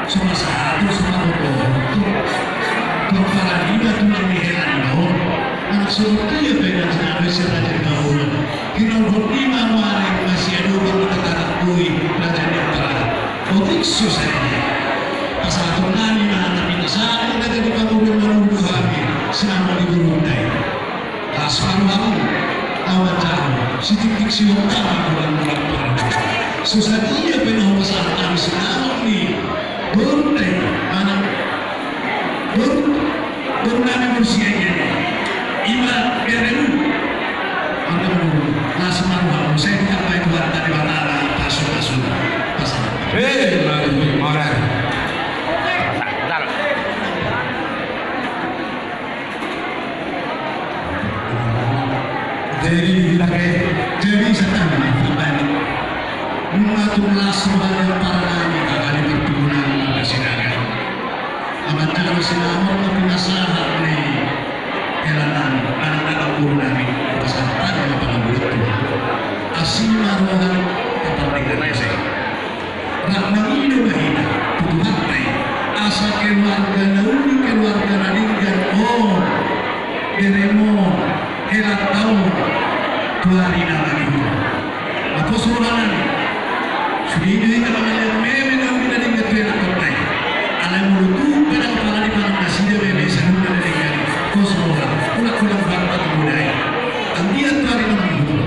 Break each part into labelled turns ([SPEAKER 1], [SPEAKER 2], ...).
[SPEAKER 1] Sono stato conto con Paladina tu non mi erano, ma sono io per la avesse la gente paura, che non voleva amare ma si è dovuto trattare a cui la gente parla. Ho visto sempre, passato un'anima alla vita sana, e di paura non lo fare, siamo di volontai. La sfamma, la mangiamo, si dipixi un cambio con la parola. Sostantia per non passare a misurarli, volontai, ma non Gurunami Mursianya Ima Beremu Antamu Nasmaru saya sampai keluar dari batara pasu pasal.
[SPEAKER 2] Orang.
[SPEAKER 1] Jadi sedang berbalik mengatur sebagai para nabi kali bertubuhan bersidangan. Amatkan sinamon na pinasahan ni kailangan anak-anak guru namin pasangkan ng pangabulit ko. Asimaruhan kapatid na isa. Ramangino mahina, tutuhat na asa keluarga na uli keluarga na linggan o keremo helatau tuari na lagi ko. Ako suranan, sulihin ka naman yung meme na uli na linggan ko yung akornay. Alam mo luto pada kepala di mana masih dia bebe sebelum ada dengan kosmora ulah bangsa budaya dia tadi itu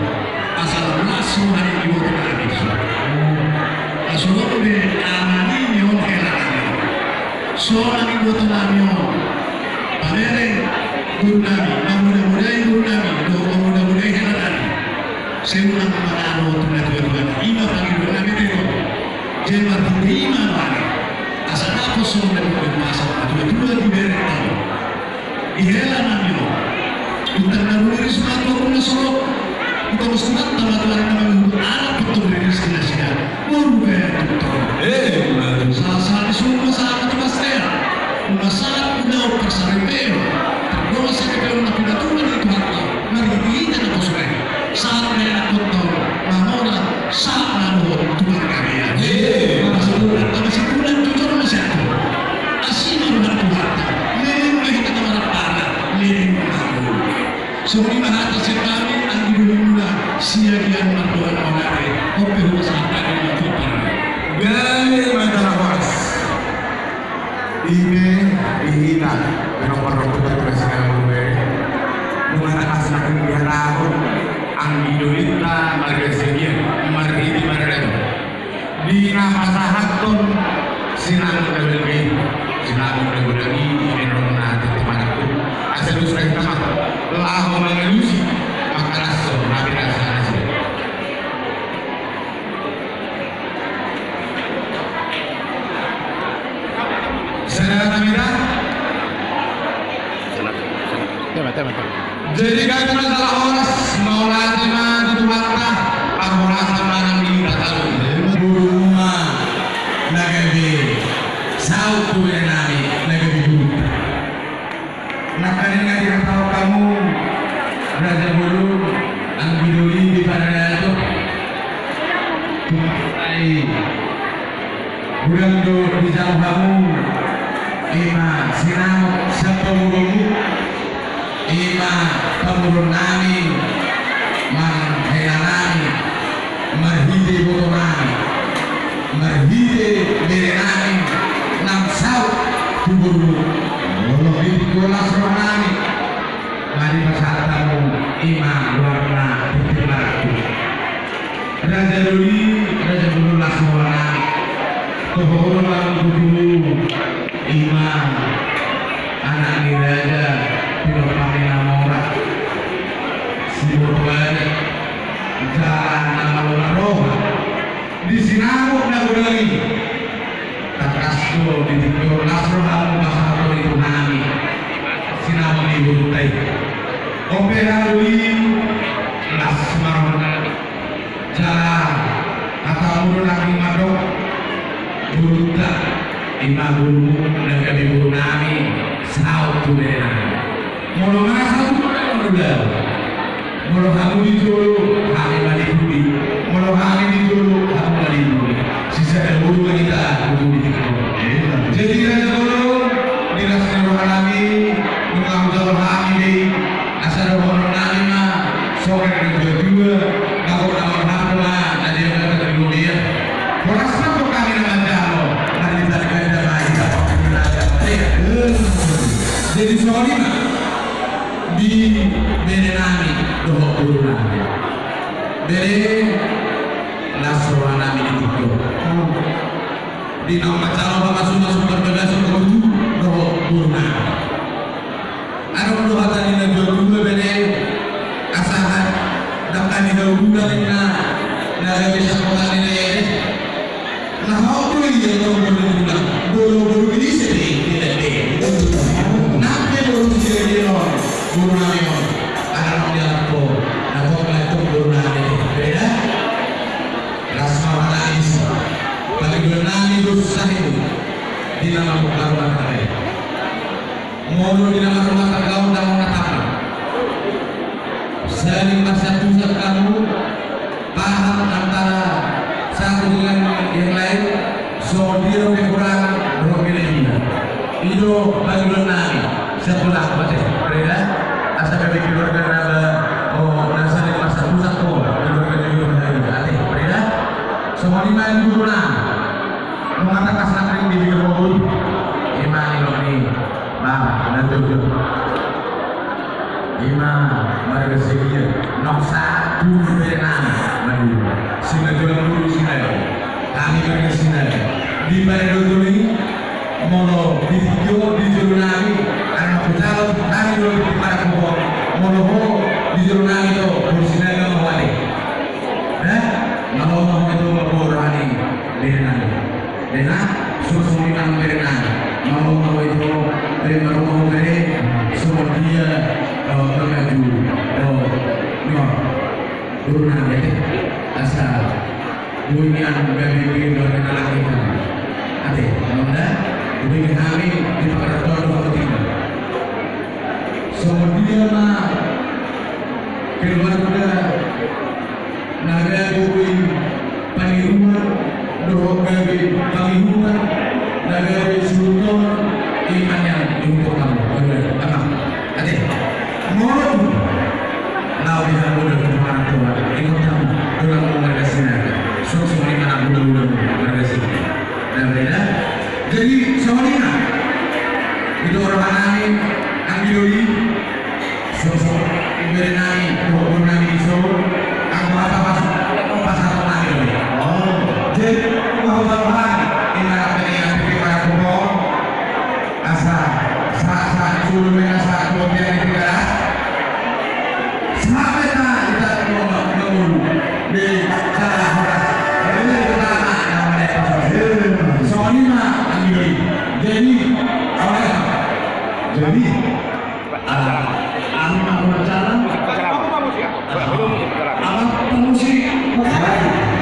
[SPEAKER 1] asal langsung hari itu tadi asal be amani nyon helani soal itu tanamyo padere gurnami muda-mudai gurnami do muda-mudai helani seulang manano tunan ima pagi gurnami itu jemar ima mani asal aku sudah berkuasa dua-dua di berita ihela namyo untuk naluri suatu pun solo untuk surat tamat-tamat nama anak betul dari destinasinya berbeda betul salah semua saat itu pasti masalah udah persaripeo terdosa kepala nak pinatulan itu harta mari kita nak sesuai saat mereka betul mamona saat namun Tuhan kalian masalah tapi sebulan jujur masih aku asli benar Tuhan memang kita kemana parah memang semua bahasa sekali angin dulu siagian mandoan mengalir kopi usaha ini kopi
[SPEAKER 2] Gaya matawas. Ime ihina nomor presiden mulai mengatakan semakin tahun angidolita margesegia margidi margado di nama sahatun sinang terlebih sinang terlebih Indonesia temanku asal usul tamat lahu mengelusi maka langsung nabi rasa Saudara Tamira, jadi kami masalah oras mau latih mah itu fakta, aku rasa mana ini tahu. Buruma, nagabi, sautu yang nami, nagabi buta. Nakari nggak tahu kamu, Raja Bulu, Anggidoli di pada itu, Tupai, bulan do di jauh kamu. Ima sinamok sa pamulong ima pamulong namin manghela namin marhide boto namin marhide mere namin namsaw tuburo hindi ko lasro namin mari masata mo ima warna titimatu Raja Bulu lasro namin tuhoro lang dulu Imam anak diraja tidak pakai nama orang sibuk banget jalan nama orang roh di sinamuk nak lagi takasku di tidur nasroh kamu pasal itu nami sinamuk di butai operasi lasmar jalan atau urut lagi madok buta Ima guru dan kami guru nami sautu dena. Mulu mana sautu mana udah. Mulu kamu ditulu kami balik budi. Mulu kami ditulu kamu balik budi. Sisa guru kita guru di Soalnya di Berenami doho Buruna Bere Lasroa nami di Tikyo di nama calon masuk berbeda seperti doho Buruna ada doha tadi na juga bere asahan dakani hauda lina na bisa sekolah ini nah how to iya bolu ini sedih tidak deh nabi bolu sedih loh Buruna yo anak dia aku aku itu Buruna beda Lasma nangis bagi Buruna dosa itu di nama rumah tangga mono di nama rumah tangga undang mengatakan sering masa pusat kamu paham antara satu dengan yang lain so dia lebih kurang berbeda itu bagi Buruna sepulang baca beda asal kami keluarga nama oh nasa di masa pusat kau keluarga juga dari beda semua lima yang Buruna mengatakan sangat di bidang mobil iman ini bang dan tujuh iman mereka sekian nok satu berenang maju sini jual dulu sini kami mereka sini di pada dulu ini mono di video di juru nabi anak pucal kami dulu di pada kubur mono di juru nabi itu bersih naga mawali mau itu berani berenang berenang susu minang berenang mau itu berenang mau berenang semua dia mengaju berenang jadi asal dunia bagi berenang lagi ada mana dunia kami di pada tahun 2003 semua dia mah keluarga naga bui paniruan doa bagi paniruan naga sultan iman yang dihukum kamu anak adik mau lau di dalam bulan kemarin tua ikut kamu dalam mereka sini susu lima enam bulan mereka sini dan beda jadi soalnya itu orang lain ambiloi susu berenang berenang iso aku apa pasal lagi oh jadi mau tahan ini apa yang kita kubur asal saat dulu mengasah kemudian kita sampai kita mengulu di cara horas ini pertama namanya soalnya ambil jadi oleh jadi
[SPEAKER 1] Anak acara
[SPEAKER 3] Kamu musik ya? Belum musik sekarang.